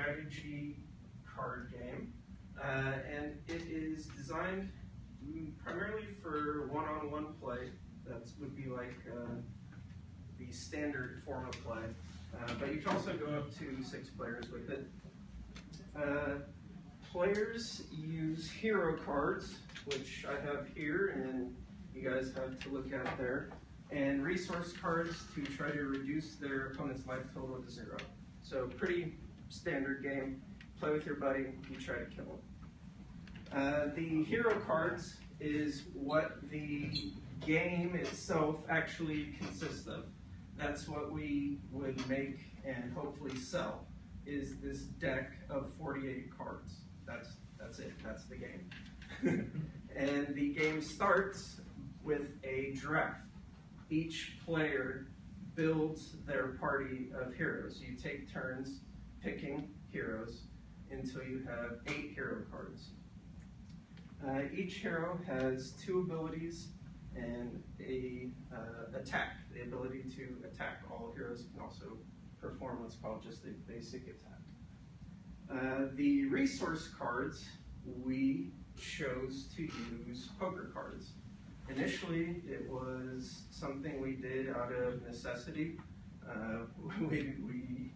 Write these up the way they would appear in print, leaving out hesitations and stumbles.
strategy card game, and it is designed primarily for one-on-one play. That would be like the standard form of play, but you can also go up to 6 players with it. Players use hero cards, which I have here, and you guys have to look at there, and resource cards to try to reduce their opponent's life total to 0. So pretty standard game. Play with your buddy, you try to kill him. The hero cards is what the game itself actually consists of. That's what we would make and hopefully sell, is this deck of 48 cards. That's it, that's the game. And the game starts with a draft. Each player builds their party of heroes. You take turns picking heroes until you have 8 hero cards. Each hero has 2 abilities and a attack, the ability to attack. All heroes can also perform what's called just a basic attack. The resource cards, we chose to use poker cards. Initially, it was something we did out of necessity. We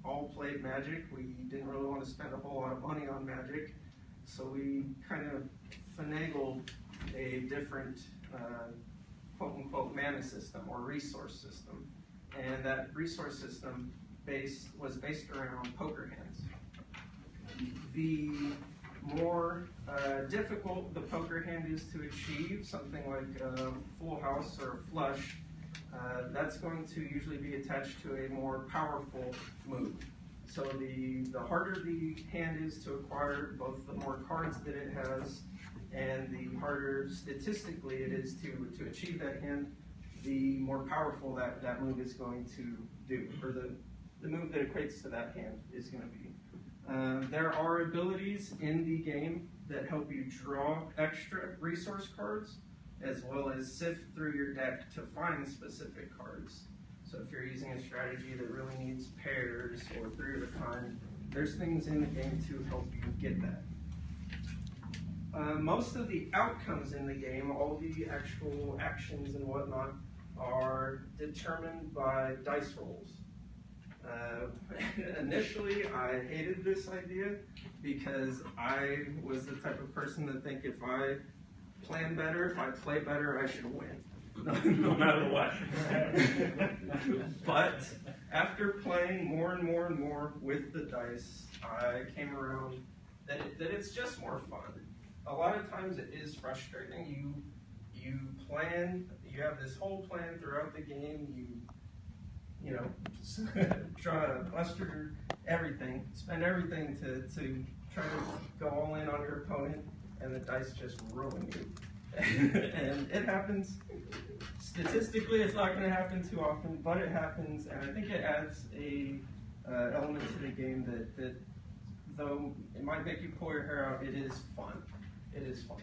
all played Magic. We didn't really want to spend a whole lot of money on Magic, so we kind of finagled a different quote-unquote mana system or resource system. And that resource system was based around poker hands. The more difficult the poker hand is to achieve, something like a full house or a flush, that's going to usually be attached to a more powerful move. So the harder the hand is to acquire, both the more cards that it has, and the harder statistically it is to achieve that hand, the more powerful that move is going to do, or the move that equates to that hand is going to be. There are abilities in the game that help you draw extra resource cards, as well as sift through your deck to find specific cards. So if you're using a strategy that really needs pairs or 3 of a kind, there's things in the game to help you get that. Most of the outcomes in the game, all the actual actions and whatnot, are determined by dice rolls. Initially, I hated this idea because I was the type of person that think if I plan better, if I play better, I should win, no matter what. But after playing more and more and more with the dice, I came around that it's just more fun. A lot of times it is frustrating. You plan, you have this whole plan throughout the game, you know, try to muster everything, spend everything to try to go all in on your opponent, and the dice just ruin you. And it happens. Statistically, it's not going to happen too often, but it happens, and I think it adds a element to the game that though it might make you pull your hair out, it is fun. It is fun.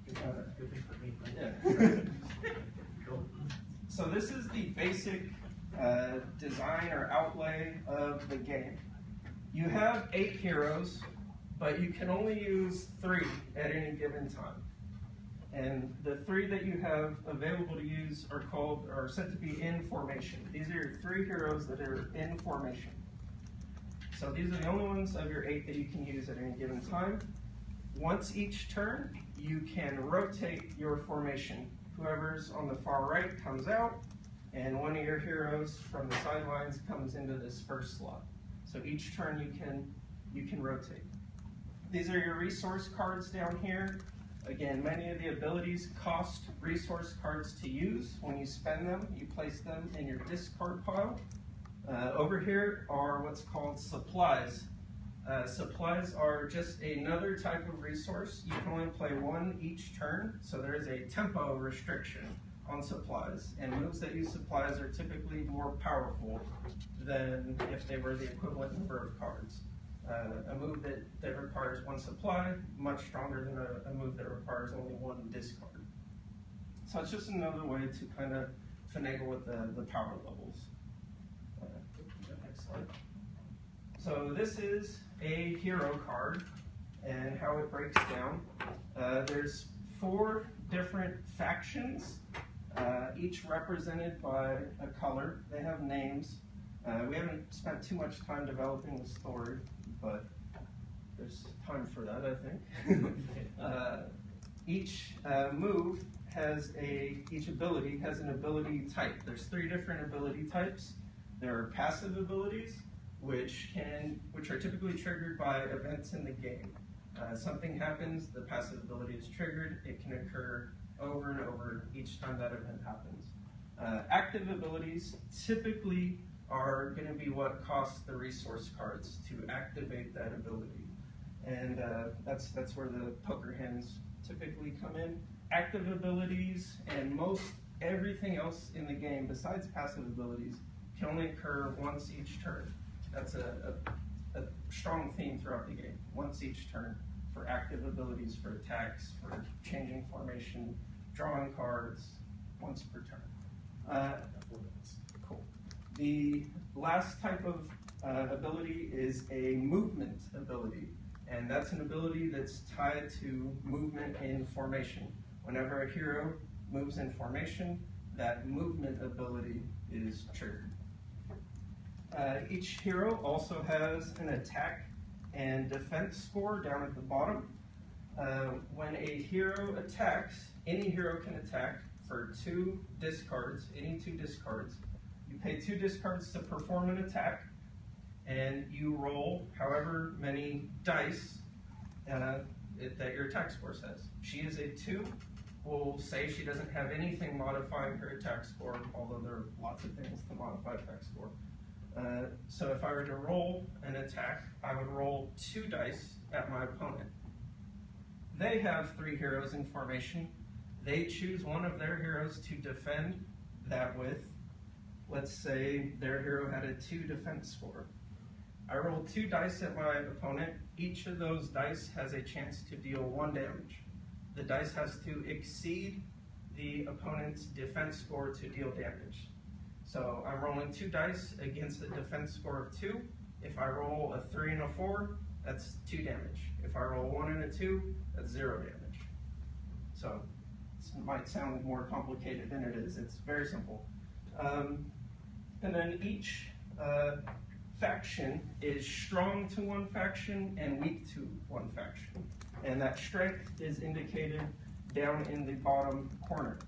Good thing for me. Yeah. Cool. So this is the basic design or outlay of the game. You have 8 heroes, but you can only use 3 at any given time. And the 3 that you have available to use are said to be in formation. These are your 3 heroes that are in formation. So these are the only ones of your 8 that you can use at any given time. Once each turn, you can rotate your formation. Whoever's on the far right comes out, and one of your heroes from the sidelines comes into this first slot. So each turn you can rotate. These are your resource cards down here. Again, many of the abilities cost resource cards to use. When you spend them, you place them in your discard pile. Over here are what's called supplies. Supplies are just another type of resource. You can only play 1 each turn, so there is a tempo restriction on supplies. And moves that use supplies are typically more powerful than if they were the equivalent number of cards. A move that requires 1 supply, much stronger than a move that requires only 1 discard. So it's just another way to kind of finagle with the power levels. Next slide. So this is a hero card, and how it breaks down. There's 4 different factions, each represented by a color. They have names. We haven't spent too much time developing the story, but there's time for that, I think. Each move has each ability has an ability type. There's 3 different ability types. There are passive abilities, which are typically triggered by events in the game. Something happens, the passive ability is triggered. It can occur over and over each time that event happens. Active abilities typically are going to be what costs the resource cards to activate that ability. And that's where the poker hands typically come in. Active abilities and most everything else in the game besides passive abilities can only occur once each turn. That's a strong theme throughout the game. Once each turn for active abilities, for attacks, for changing formation, drawing cards, once per turn. Cool. The last type of ability is a movement ability, and that's an ability that's tied to movement in formation. Whenever a hero moves in formation, that movement ability is triggered. Each hero also has an attack and defense score down at the bottom. When a hero attacks, any hero can attack for 2 discards, any 2 discards. You pay 2 discards to perform an attack, and you roll however many dice that your attack score says. She is a 2. We'll say she doesn't have anything modifying her attack score, although there are lots of things to modify attack score. So if I were to roll an attack, I would roll 2 dice at my opponent. They have 3 heroes in formation. They choose one of their heroes to defend that with. Let's say their hero had a 2 defense score. I roll 2 dice at my opponent. Each of those dice has a chance to deal 1 damage. The dice has to exceed the opponent's defense score to deal damage. So I'm rolling 2 dice against a defense score of 2. If I roll a 3 and a 4, that's 2 damage. If I roll 1 and a 2, that's 0 damage. So it might sound more complicated than it is. It's very simple. And then each faction is strong to one faction and weak to one faction. And that strength is indicated down in the bottom corner.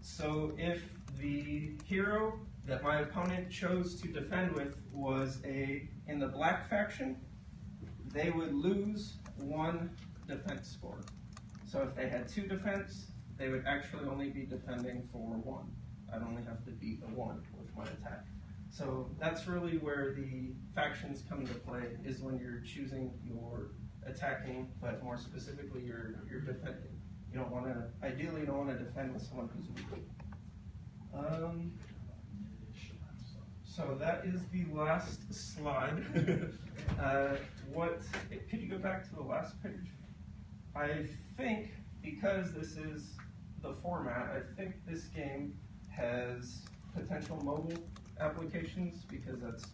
So if the hero that my opponent chose to defend with was in the black faction, they would lose 1 defense score. So if they had 2 defense, they would actually only be defending for 1. I'd only have to beat a 1 with my attack. So that's really where the factions come into play, is when you're choosing your attacking, but more specifically you're defending. You don't want to, ideally you don't want to defend with someone who's weak. So that is the last slide. Could you go back to the last page? I think, because this is the format, I think this game has potential mobile applications, because that's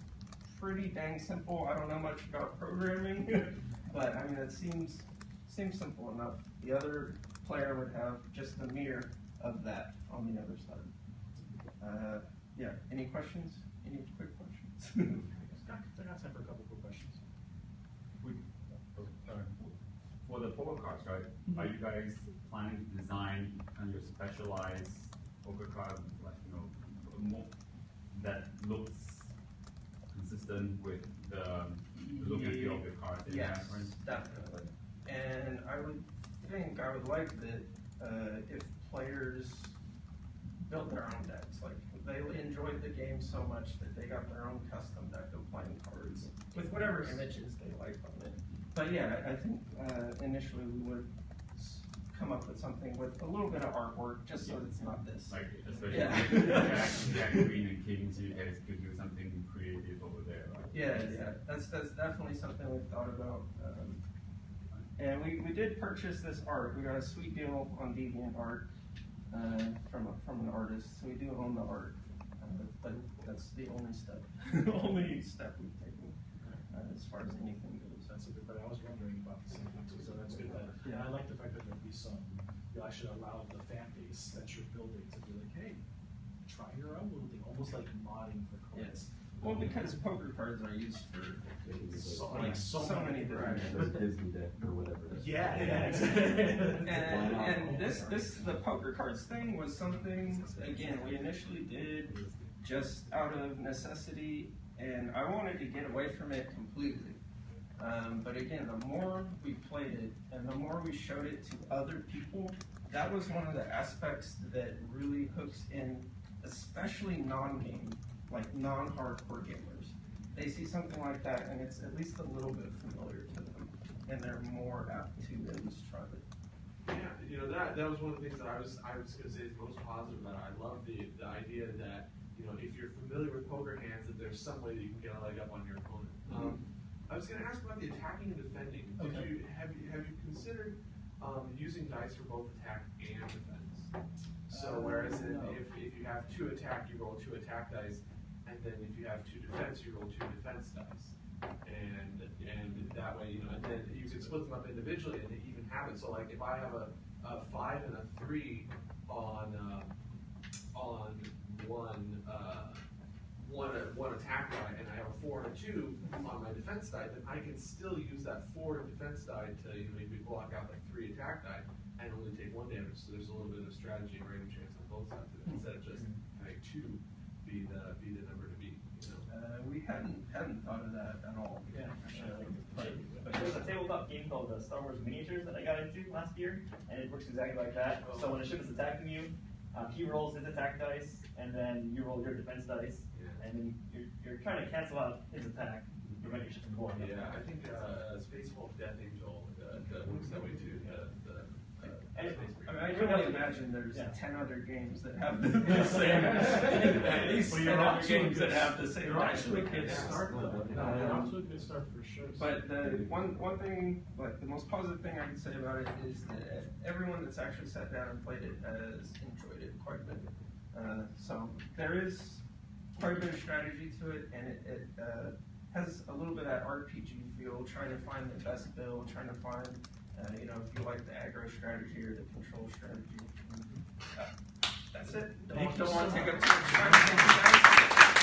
pretty dang simple. I don't know much about programming, but I mean, it seems simple enough. The other player would have just the mirror of that on the other side. Yeah, any questions? Any quick questions? I got time for a couple quick questions. For the poker cards, right? Mm-hmm. Are you guys planning to design kind of specialized poker cards, like, more that looks consistent with the look and feel of the cards? Yes, definitely. And I would like that if players build their own decks. Like, they enjoyed the game so much that they got their own custom deck of playing cards with whatever images they like on it. But yeah, I think initially we would come up with something with a little bit of artwork, just so it's not this. Like, especially Jack, Queen, and Kings, you guys could do something creative over there. Right? Yeah, that's definitely something we've thought about. And we did purchase this art. We got a sweet deal on DeviantArt from an artist, so we do own the art. But that's the only step we've taken as far far as anything goes. That's a good, but I was wondering about the same thing too, so that's good. That, yeah, I like the fact that there'll be some, you actually allow the fan base that you're building to be like, hey, try your own little thing, almost like modding for cards. Well, because poker cards are used for so many different Disney deck or whatever. Yeah, and the poker cards thing was something, again, we initially did just out of necessity, and I wanted to get away from it completely. But again, the more we played it and the more we showed it to other people, that was one of the aspects that really hooks in, especially non-game, like non-hardcore gamers. They see something like that and it's at least a little bit familiar to them, and they're more apt to at least try it. Yeah, that was one of the things that I was going to say is most positive about it. I love the idea that, if you're familiar with poker hands, that there's some way that you can get a leg up on your opponent. I was going to ask about the attacking and defending. Have you considered using dice for both attack and defense? So whereas if you have 2 attack, you roll 2 attack dice, and then if you have 2 defense, you roll 2 defense dice, and that way, and then you can split them up individually and even have it. So like if I have a 5 and a 3 on one attack die, and I have a 4 and a 2 on my defense die, then I can still use that 4 defense die to maybe block out like 3 attack die and only take 1 damage. So there's a little bit of strategy and random chance on both sides of it, instead of just having 2 be the number to beat. We hadn't thought of that at all. Yeah, there's a tabletop game called Star Wars Miniatures that I got into last year, and it works exactly like that. So when a ship is attacking you, he rolls his attack dice, and then you roll your defense dice, and then you're trying to cancel out his attack, prevent your ship from blowing up. Yeah, I think Space Wolf Death Angel works that way too. I can only imagine there's 10 other games that have the same, at least 10 other games that have the same dice. You're off to a good start for sure. But the one thing, like the most positive thing I can say about it is that everyone that's actually sat down and played it has enjoyed it quite a bit. So there is quite a bit of strategy to it, and it has a little bit of that RPG feel, trying to find the best build, trying to find, if you like the aggro strategy or the control strategy. That's it. Don't want to take up too much time. Thank you guys.